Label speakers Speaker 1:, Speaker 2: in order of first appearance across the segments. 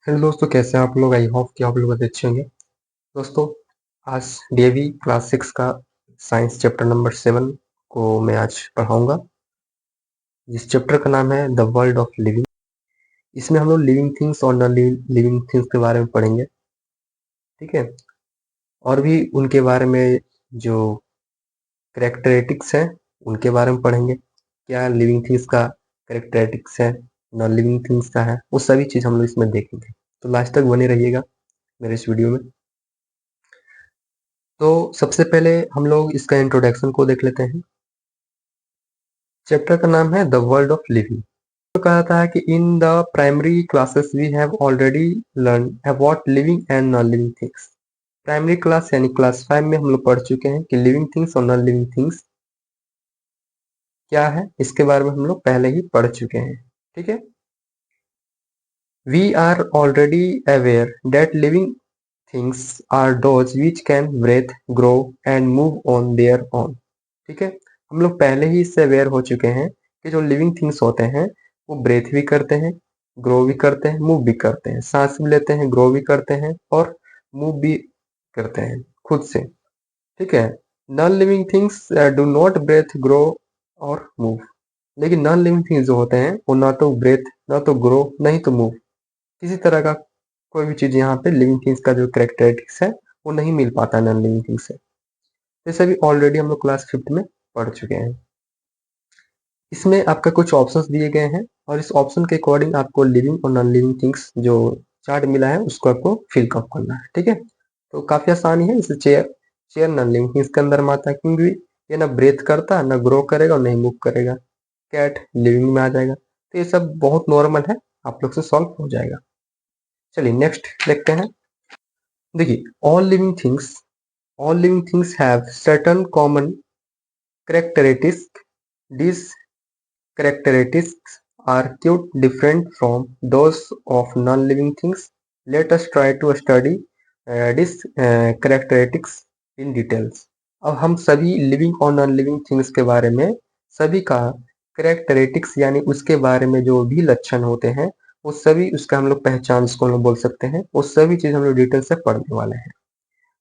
Speaker 1: Hello दोस्तों, कैसे हैं आप लोग। आई होप कि आप लोग अच्छे होंगे। दोस्तों, आज डीएवी क्लास 6 का साइंस चैप्टर नंबर 7 को मैं आज पढ़ाऊंगा। जिस चैप्टर का नाम है द वर्ल्ड ऑफ लिविंग। इसमें हम लोग लिविंग थिंग्स और नॉन लिविंग थिंग्स के बारे में पढ़ेंगे। ठीक है। और भी उनके बारे में जो करेक्टरिस्टिक्स हैं उनके बारे में पढ़ेंगे। क्या लिविंग थिंग्स का करेक्टरिस्टिक्स है, नॉन लिविंग थिंग्स का है, वो सभी चीज़ हम लोग इसमें देखेंगे। तो लास्ट तक बने रहिएगा मेरे इस वीडियो में। तो सबसे पहले हम लोग इसका इंट्रोडक्शन को देख लेते हैं। चैप्टर का नाम है द वर्ल्ड ऑफ लिविंग। तो कहता है कि in the primary classes we have already learn about living and non living things. Primary class यानी क्लास 5 में हम लोग पढ़ चुके हैं कि लिविंग थिंग्स और नॉन लिविंग थिंग्स क्या है, इसके बारे में हम लोग पहले ही पढ़ चुके हैं। ठीक है। We are already aware that living things are those which can breathe, grow and move on their own। ठीक है। हम लोग पहले ही इससे अवेयर हो चुके हैं कि जो लिविंग थिंग्स होते हैं वो ब्रेथ भी करते हैं, ग्रो भी करते हैं, मूव भी करते हैं। सांस भी लेते हैं, ग्रो भी करते हैं और मूव भी करते हैं खुद से। ठीक है। Non living things do not breathe, grow और मूव। लेकिन नॉन लिविंग थिंग्स जो होते हैं वो ना तो ब्रेथ, ना तो ग्रो, नहीं तो मूव, किसी तरह का कोई भी चीज यहाँ पे लिविंग थिंग्स का जो कैरेक्टरिस्टिक्स है वो नहीं मिल पाता नॉन लिविंग थिंग्स से। ये सभी ऑलरेडी हम लोग क्लास 5 में पढ़ चुके हैं। इसमें आपका कुछ ऑप्शंस दिए गए हैं और इस ऑप्शन के अकॉर्डिंग आपको लिविंग और नॉन लिविंग थिंग्स जो चार्ट मिला है उसको आपको फिलअप करना है। ठीक है। तो काफी आसानी है। इसे chair chair non living things के अंदर में आता है क्योंकि ये ना ब्रेथ करता, ना ग्रो करेगा और नहीं मूव करेगा। कैट लिविंग में आ जाएगा। तो ये सब बहुत नॉर्मल है, आप लोग से सॉल्व हो जाएगा। चलिए नेक्स्ट देखते हैं। देखिए, all living things have certain common characteristics. These characteristics are quite different from those of non-living things. Let us try to study these characteristics in details। अब हम सभी लिविंग और नॉन लिविंग थिंग्स के बारे में सभी का करेक्टरिस्टिक्स यानी उसके बारे में जो भी लक्षण होते हैं वो सभी, उसका हम लोग पहचान उसको हम लोग बोल सकते हैं, वो सभी चीज हम लोग डिटेल से पढ़ने वाले हैं।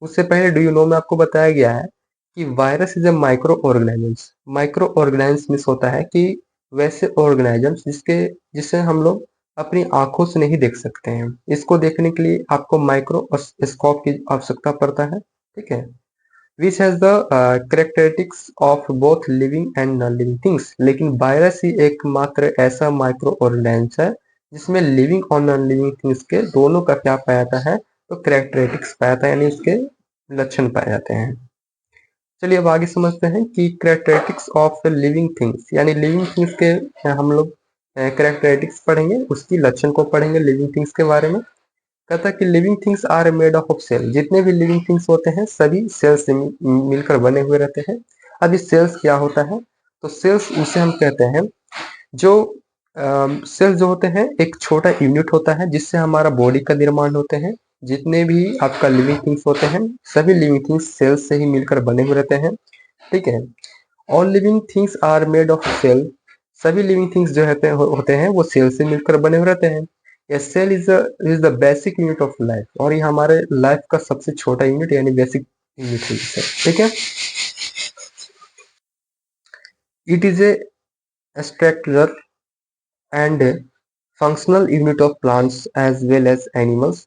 Speaker 1: उससे पहले डू यू नो में आपको बताया गया है कि virus is a micro organisms. Micro organisms means होता है कि वैसे ऑर्गेनाइजम्स जिसे हम लोग अपनी आंखों से नहीं देख सकते हैं। इसको देखने के लिए आपको माइक्रोस्कोप की आवश्यकता पड़ता है। ठीक है। Which has the characteristics of both living and non living things. लेकिन वायरस ही एकमात्र ऐसा माइक्रो ऑर्गेनाइज्म है जिसमें लिविंग और नॉन लिविंग थिंग्स के दोनों का क्या पाया जाता है, तो करेक्टरिस्टिक्स पाया जाता है यानी उसके लक्षण पाए जाते हैं। चलिए अब आगे समझते हैं कि करेक्टरिस्टिक्स ऑफ लिविंग थिंग्स यानी लिविंग थिंग्स के हम लोग करेक्टरिस्टिक्स पढ़ेंगे, उसकी लक्षण को पढ़ेंगे लिविंग थिंग्स के बारे में। कहता है कि living things are made of cell. जितने भी लिविंग थिंग्स होते हैं सभी सेल्स से मिलकर बने हुए रहते हैं। अब इस सेल्स क्या होता है, तो सेल्स उसे हम कहते हैं जो सेल्स जो होते हैं एक छोटा यूनिट होता है जिससे हमारा बॉडी का निर्माण होते हैं। जितने भी आपका लिविंग थिंग्स होते हैं सभी लिविंग थिंग्स सेल्स से ही मिलकर बने हुए रहते हैं। ठीक है। All living things are made of cell. सभी लिविंग थिंग्स जो होते हैं वो सेल से मिलकर बने हुए रहते हैं। A cell is the basic unit of life और ये हमारे लाइफ का सबसे छोटा यूनिट यानी बेसिक यूनिट है। ठीक है। It is a structural and functional unit of plants as well as animals.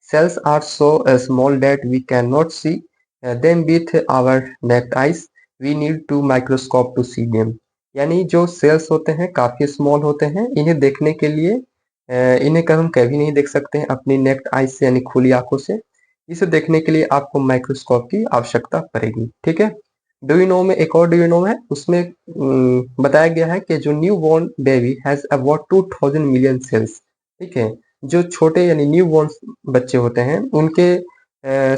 Speaker 1: Cells are so small that we cannot see them with our naked eyes. We need to microscope to see them। यानी जो sales होते हैं काफी small होते हैं, इन्हें देखने के लिए इन्हें हम कभी नहीं देख सकते हैं अपनी नेक्ड आइज से यानी खुली आंखों से। इसे देखने के लिए आपको माइक्रोस्कोप की आवश्यकता पड़ेगी। ठीक है। डू यू नो में एक और डू यू नो है, उसमें बताया गया है कि जो newborn baby has about 2000 million cells. ठीक है। जो छोटे यानी न्यू बॉर्न बच्चे होते हैं उनके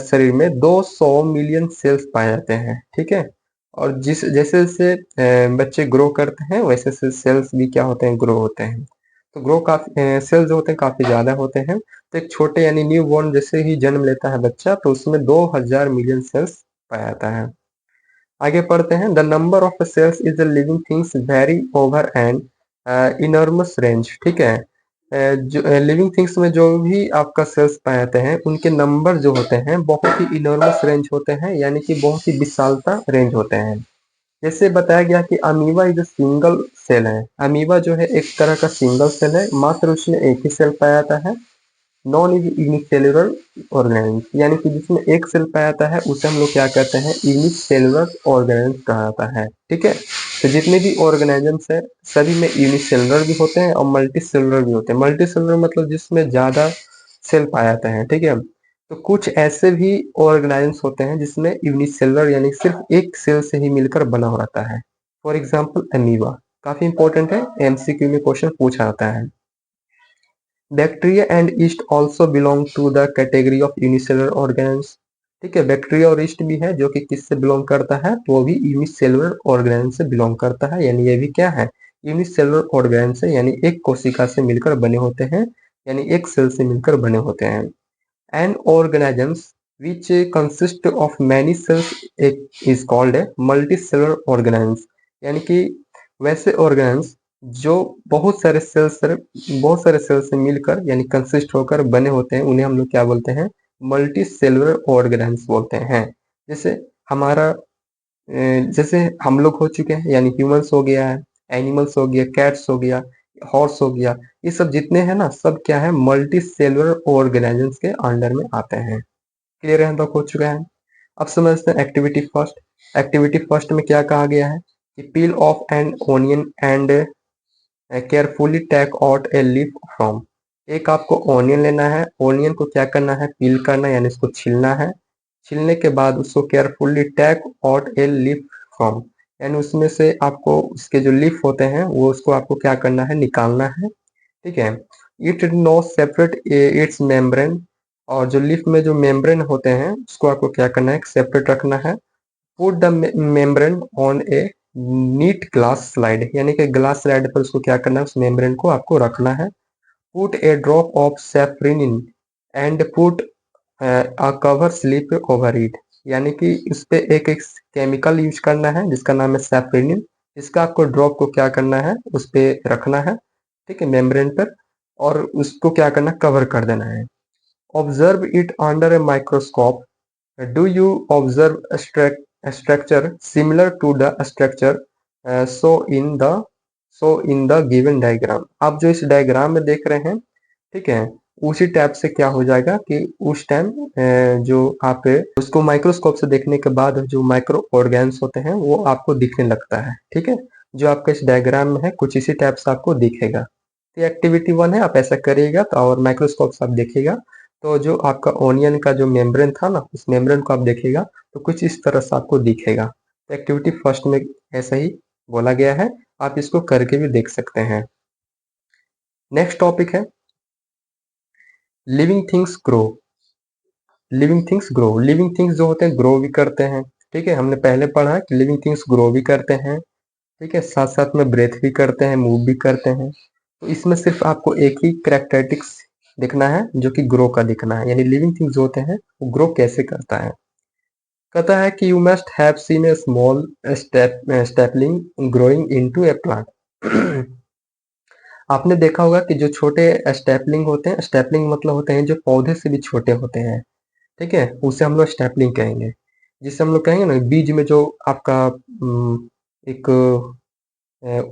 Speaker 1: शरीर में 200 मिलियन सेल्स पाए जाते हैं। ठीक है। और जिस जैसे जैसे बच्चे ग्रो करते हैं वैसे से सेल्स भी क्या होते हैं, ग्रो होते हैं। तो ग्रो काफी सेल्स जो होते हैं काफी ज्यादा होते हैं। तो एक छोटे यानी न्यू बॉर्न जैसे ही जन्म लेता है बच्चा तो उसमें 2000 मिलियन सेल्स पाया जाता है। आगे पढ़ते हैं। The number of cells is living things vary over an enormous range. ठीक है। जो लिविंग थिंग्स में जो भी आपका सेल्स पाए जाते हैं उनके नंबर जो होते हैं बहुत ही इनॉर्मस रेंज होते हैं, यानी कि बहुत ही विशालता रेंज होते हैं। जैसे बताया गया कि अमीबा इज सिंगल सेल है। अमीबा जो है एक तरह का सिंगल सेल है, मात्र उसमें एक ही सेल पाया जाता है। नॉन यूनिसेलुलर ऑर्गेनिज्म, यानी कि जिसमें एक सेल पाया जाता है उसे हम लोग क्या कहते हैं, यूनिसेलुलर ऑर्गेनिज्म कहा जाता है। ठीक है, तो जितने भी ऑर्गेनिजम्स है सभी में यूनिसेलुलर भी होते हैं और मल्टी सेलुलर भी होते हैं। मल्टी सेलुलर मतलब जिसमें ज्यादा सेल पाए जाते हैं। ठीक है, तो कुछ ऐसे भी ऑर्गेनिजम्स होते हैं जिसमें यूनिसेलुलर यानी सिर्फ एक सेल से ही मिलकर बना हो रहता है। फॉर एग्जाम्पल अमीबा, काफी इंपॉर्टेंट है, एमसीक्यू में क्वेश्चन पूछा जाता है। Bacteria and yeast also belong to the category of unicellular organism. ठीक है, बैक्टीरिया और ईस्ट भी है जो कि किससे बिलोंग करता है, तो वो भी यूनिसेलुलर ऑर्गेनिज्म से बिलोंग करता है, यानी ये भी क्या है, यूनिसेलुलर ऑर्गेनिज्म से, यानी एक कोशिका से मिलकर बने होते हैं, यानी एक सेल से मिलकर बने होते हैं। An organisms which consist of many cells is called a multicellular organisms, यानी कि वैसे ऑर्गेनिज्म जो बहुत सारे सेल से मिलकर यानी कंसिस्ट होकर बने होते हैं उन्हें हम लोग क्या बोलते हैं, मल्टी सेलुलर ऑर्गेनिज्म बोलते हैं। जैसे हमारा जैसे हम लोग हो चुके हैं, यानी ह्यूमंस हो गया है, एनिमल्स हो गया, कैट्स हो गया, हॉर्स हो गया, ये सब जितने हैं ना सब क्या है, मल्टी सेलुलर ऑर्गेनिजम्स के अंडर में आते हैं। क्लियर है, हम लोग हो चुका है। अब समझते हैं एक्टिविटी फर्स्ट। एक्टिविटी फर्स्ट में क्या कहा गया है कि peel off an onion and carefully take out a leaf from. एक आपको ओनियन लेना है, ओनियन को क्या करना है, पील करना है, यानी इसको छीलना है। छीलने के बाद उसको carefully take out a leaf from, यानी उसमें से आपको उसके जो लीफ होते हैं वो उसको आपको क्या करना है, निकालना है। ठीक है, it no separate its membrane, और जो लीफ में जो मेम्ब्रेन होते हैं उसको आपको क्या करना है, सेपरेट रखना है। Put the membrane on a neat glass slide, यानी कि ग्लास स्लाइड पर उसको क्या करना है, उस मेम्ब्रेन को आपको रखना है। Put A drop of saffron in and put a cover slip over it, यानी कि इस पे एक केमिकल यूज करना है जिसका नाम है सैफरिन। इसका आपको ड्रॉप को क्या करना है, उस पे रखना है, ठीक है, मेम्ब्रेन पर, और उसको क्या करना, कवर कर देना है। Observe it under a microscope. Do you observe a structure similar to the structure so in the given diagram? आप जो इस डायग्राम में देख रहे हैं, ठीक है, उसी टाइप से क्या हो जाएगा कि उस टाइम जो आप उसको माइक्रोस्कोप से देखने के बाद जो माइक्रो ऑर्गेन्स होते हैं वो आपको दिखने लगता है। ठीक है, जो आपका इस डायग्राम में है कुछ इसी टाइप से आपको दिखेगा। तो एक्टिविटी 1 है, आप ऐसा करिएगा तो, और माइक्रोस्कोप से आप देखिएगा तो जो आपका ओनियन का जो मेम्ब्रेन था ना, उस मेम्ब्रेन को आप देखिएगा तो कुछ इस तरह से आपको दिखेगा। तो एक्टिविटी फर्स्ट में ऐसा ही बोला गया है, आप इसको करके भी देख सकते हैं। नेक्स्ट टॉपिक है living things grow. Living things grow, living things जो होते हैं ग्रो भी करते हैं। ठीक है, हमने पहले पढ़ा है कि लिविंग थिंग्स ग्रो भी करते हैं। ठीक है, साथ साथ में ब्रेथ भी करते हैं, मूव भी करते हैं। तो इसमें सिर्फ आपको एक ही करेक्टरिस्टिक्स दिखना है जो कि ग्रो का दिखना है, यानी लिविंग थिंग्स जो होते हैं वो ग्रो कैसे करता है। कहता है कि you must have seen A small stippling growing into A plant. आपने देखा होगा कि जो छोटे स्टेपलिंग होते हैं, स्टेपलिंग मतलब होते हैं जो पौधे से भी छोटे होते हैं। ठीक है, उसे हम लोग स्टेपलिंग कहेंगे। जिससे हम लोग कहेंगे ना बीज में जो आपका एक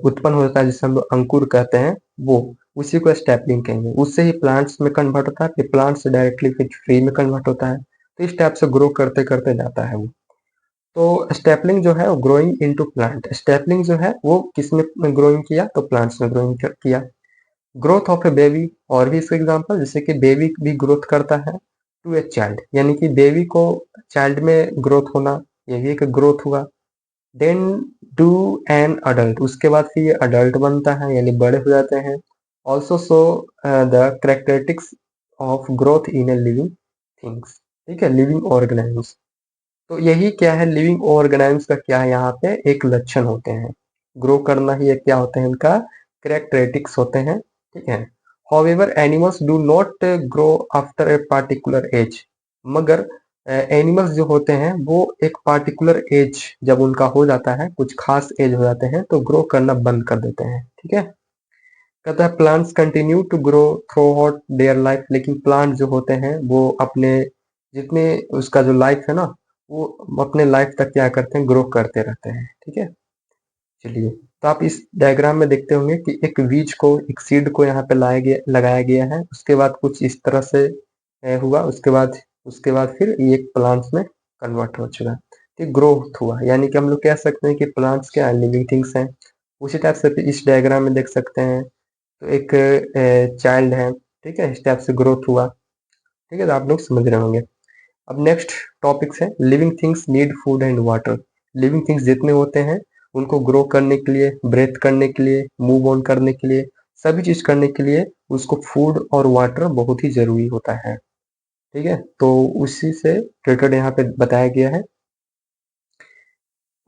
Speaker 1: उत्पन्न होता है जिसे हम लोग अंकुर कहते हैं, वो उसी को स्टेपलिंग कहेंगे। उससे ही प्लांट्स में कन्वर्ट होता है, फिर प्लांट से डायरेक्टली फिर ट्री में कन्वर्ट होता है। तो इस टाइप से ग्रो करते करते जाता है वो। तो स्टेपलिंग जो है वो ग्रोइंग इनटू प्लांट, स्टेपलिंग जो है वो किस में ग्रोइंग किया, तो प्लांट्स में ग्रोइंग किया। ग्रोथ ऑफ ए बेबी, और भी इसके एग्जांपल जैसे कि बेबी भी ग्रोथ करता है टू ए चाइल्ड, यानी कि बेबी को चाइल्ड में ग्रोथ होना, ये भी एक ग्रोथ हुआ। देन टू एन अडल्ट, उसके बाद फिर ये अडल्ट बनता है यानी बड़े हो जाते हैं। Also show the characteristics of growth in a living things. ठीक है, लिविंग ऑर्गेनिज्म। तो यही क्या है, लिविंग ऑर्गेनिज्म का क्या है, यहाँ पे एक लक्षण होते हैं। ग्रो करना ही एक क्या होते हैं, इनका करेक्टरिस्टिक्स होते हैं। ठीक है, however animals do not grow after a particular age, मगर एनिमल्स जो होते हैं वो एक पार्टिकुलर एज जब उनका हो जाता है, कुछ खास एज हो जाते हैं तो ग्रो करना बंद कर देते हैं। ठीक है, कहता है plants continue to grow throughout their life, लेकिन प्लांट जो होते हैं वो अपने जितने उसका जो लाइफ है ना, वो अपने लाइफ तक क्या करते हैं, ग्रो करते रहते हैं। ठीक है, चलिए, तो आप इस डायग्राम में देखते होंगे कि एक बीज को, एक सीड को यहाँ पे लगाया गया है, उसके बाद कुछ इस तरह से हुआ, उसके बाद फिर ये एक प्लांट्स में कन्वर्ट हो चुका है। तो ग्रोथ हुआ, यानी कि हम लोग कह सकते हैं कि प्लांट्स क्या लिविंग थिंग्स हैं। उसी टाइप से इस डायग्राम में देख सकते हैं, तो एक चाइल्ड है, ठीक है, इस टाइप से ग्रोथ हुआ। ठीक है, तो आप लोग समझ रहे होंगे। अब नेक्स्ट टॉपिक्स है, living things need food and water. Living things जितने होते हैं उनको ग्रो करने के लिए, ब्रेथ करने के लिए, मूव ऑन करने के लिए, सभी चीज करने के लिए उसको फूड और वाटर बहुत ही जरूरी होता है। ठीक है, तो उसी से रिलेटेड यहाँ पे बताया गया है,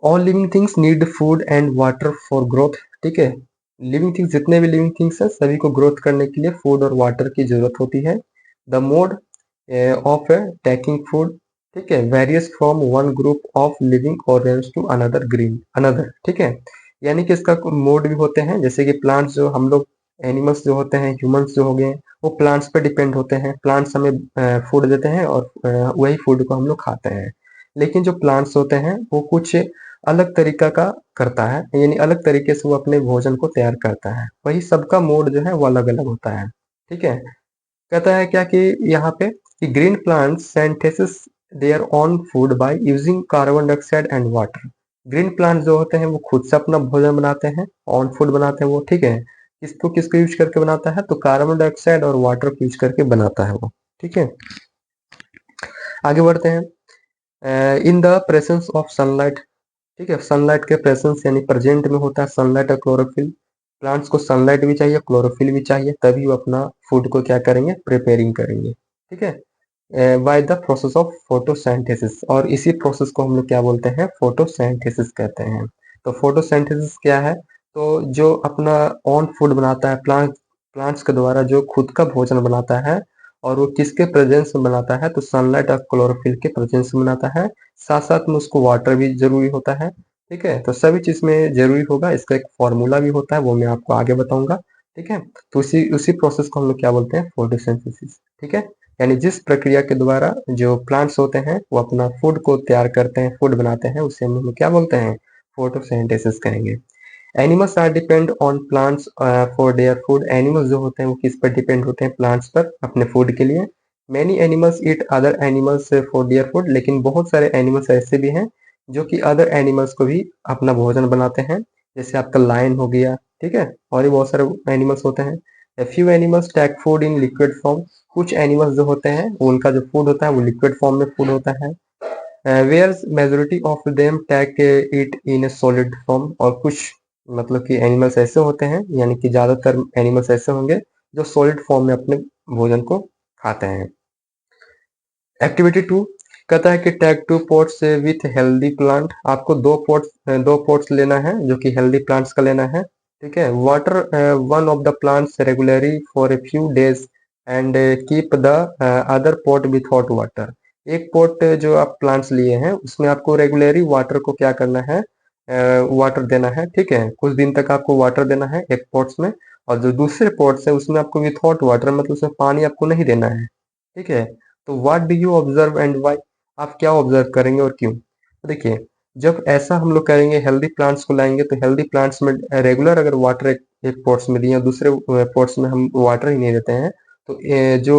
Speaker 1: all living things need food and water for growth. ठीक है, लिविंग थिंग्स जितने भी लिविंग थिंग्स हैं सभी को ग्रोथ करने के लिए फूड और वाटर की जरूरत होती है। The mode of taking food, ठीक है, varies from one group of living organisms to another green another. ठीक है, यानी कि इसका मोड भी होते हैं, जैसे कि प्लांट्स जो हम लोग, एनिमल्स जो होते हैं, ह्यूमंस जो हो गए, वो प्लांट्स पे डिपेंड होते हैं, प्लांट्स हमें फूड देते हैं और वही फूड को हम लोग खाते हैं। लेकिन जो प्लांट्स होते हैं वो कुछ अलग तरीका का करता है, यानी अलग तरीके से वो अपने भोजन को तैयार करता है, वही सबका मोड जो है वो अलग अलग होता है। ठीक है, कहता है क्या कि यहाँ पे कि green plants synthesis their own food by using carbon dioxide and water. Green plants जो होते हैं वो खुद से अपना भोजन बनाते हैं, ऑन फूड बनाते हैं वो। ठीक है, किसको किसको यूज करके बनाता है, तो कार्बन डाइऑक्साइड और वाटर को यूज करके बनाता है वो। ठीक है, आगे बढ़ते हैं, in the presence of sunlight. ठीक है, सनलाइट के प्रेजेंस यानी प्रेजेंट में होता है सनलाइट और क्लोरोफिल। प्लांट्स को सनलाइट भी चाहिए, क्लोरोफिल भी चाहिए, तभी वो अपना फूड को क्या करेंगे, प्रिपेयरिंग करेंगे। ठीक है, by the process of photosynthesis, और इसी प्रोसेस को हम लोग क्या बोलते हैं, फोटोसिंथेसिस कहते हैं। तो फोटोसिंथेसिस क्या है, तो जो अपना ऑन फूड बनाता है प्लांट्स के द्वारा जो खुद का भोजन बनाता है, और वो किसके प्रेजेंस में बनाता है, तो सनलाइट और क्लोरोफिल के प्रेजेंस में बनाता है। साथ साथ में उसको वाटर भी जरूरी होता है। ठीक है, तो सभी चीज में जरूरी होगा, इसका एक फॉर्मूला भी होता है, वो मैं आपको आगे बताऊंगा। ठीक है, तो उसी उसी प्रोसेस को हम लोग क्या बोलते हैं, फोटोसिंथेसिस। ठीक है, यानी जिस प्रक्रिया के द्वारा जो प्लांट्स होते हैं वो अपना फूड को तैयार करते हैं, फूड बनाते हैं, उसे हम लोग क्या बोलते हैं, फोटोसिंथेसिस कहेंगे। Animals are depend on plants for their food. Animals जो होते हैं वो किस पर डिपेंड होते हैं, प्लांट्स पर अपने फूड के लिए। Many animals eat other animals for their food, लेकिन बहुत सारे एनिमल्स ऐसे भी हैं जो कि अदर एनिमल्स को भी अपना भोजन बनाते हैं, जैसे आपका लायन हो गया। ठीक है, और भी बहुत सारे एनिमल्स होते हैं। A few animals take food in liquid form। कुछ एनिमल्स जो होते हैं उनका जो फूड होता है वो लिक्विड फॉर्म में फूड होता है। whereas majority of them take it in a solid form। और कुछ मतलब कि एनिमल्स ऐसे होते हैं, यानी कि ज्यादातर एनिमल्स ऐसे होंगे जो सॉलिड फॉर्म में अपने भोजन को खाते हैं। एक्टिविटी 2 कहता है कि tag 2 pots with healthy plant. आपको दो पॉट्स लेना है जो कि हेल्दी प्लांट्स का लेना है। ठीक है, water one of the plants regularly for a few days and keep the other pot with hot water. एक पॉट जो आप प्लांट्स लिए हैं उसमें आपको रेगुलरली वाटर को क्या करना है, वाटर देना है। ठीक है, कुछ दिन तक आपको वाटर देना है एक पॉट्स में, और जो दूसरे पॉट्स है उसमें आपको विथ हॉट वाटर, मतलब उसमें पानी आपको नहीं देना है। ठीक है, तो what do you observe and why, आप क्या ऑब्जर्व करेंगे और क्यों। तो देखिए, जब ऐसा हम लोग करेंगे, हेल्दी प्लांट्स को लाएंगे, तो हेल्दी प्लांट्स में रेगुलर अगर वाटर एक पॉट्स में दिए, दूसरे पॉट्स में हम वाटर ही नहीं देते हैं, तो जो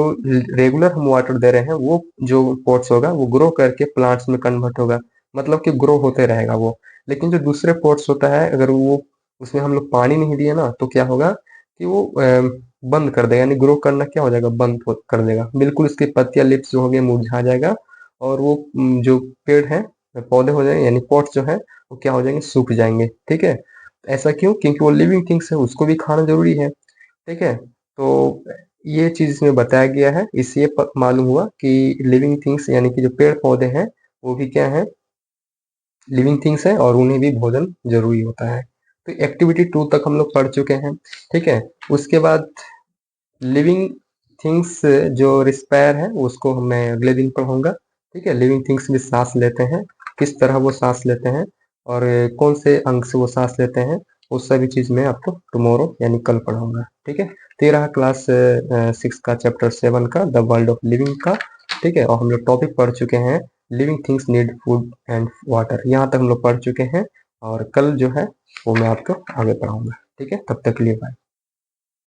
Speaker 1: रेगुलर हम वाटर दे रहे हैं वो जो पॉट्स होगा वो ग्रो करके प्लांट्स में कन्वर्ट होगा, मतलब कि ग्रो होते रहेगा वो। लेकिन जो दूसरे पॉट्स होता है, अगर वो उसमें हम लोग पानी नहीं दिए ना, तो क्या होगा कि वो बंद कर देगा, यानी ग्रो करना क्या हो जाएगा, कर देगा, बिल्कुल उसकी पत्तियां लिप्स जो होंगे मुरझा जाएगा, और वो जो पेड़ है, पौधे हो जाएंगे, यानी पॉट्स जो है वो क्या हो जाएंगे, सूख जाएंगे। ठीक है, ऐसा क्यों, क्योंकि वो लिविंग थिंग्स है, उसको भी खाना जरूरी है। ठीक है, तो ये चीज इसमें बताया गया है, इससे मालूम हुआ कि लिविंग थिंग्स यानी कि जो पेड़ पौधे हैं वो भी क्या है, लिविंग थिंग्स है, और उन्हें भी भोजन जरूरी होता है। तो एक्टिविटी 2 तक हम लोग पढ़ चुके हैं। ठीक है, उसके बाद लिविंग थिंग्स जो रिस्पायर है उसको मैं अगले दिन पढ़ूंगा। ठीक है, लिविंग थिंग्स भी सांस लेते हैं, किस तरह वो सांस लेते हैं, और कौन से अंग से वो सांस लेते हैं, वो सभी चीज़ मैं आपको टुमारो यानी कल पढ़ाऊंगा। ठीक है, तो ये रहा क्लास 6 का चैप्टर 7 का द वर्ल्ड ऑफ लिविंग का। ठीक है, और हम लोग टॉपिक पढ़ चुके हैं living things need food and water, यहाँ तक हम लोग पढ़ चुके हैं। और कल जो है वो मैं आपको आगे पढ़ाऊंगा। ठीक है, तब तक के लिए बाय।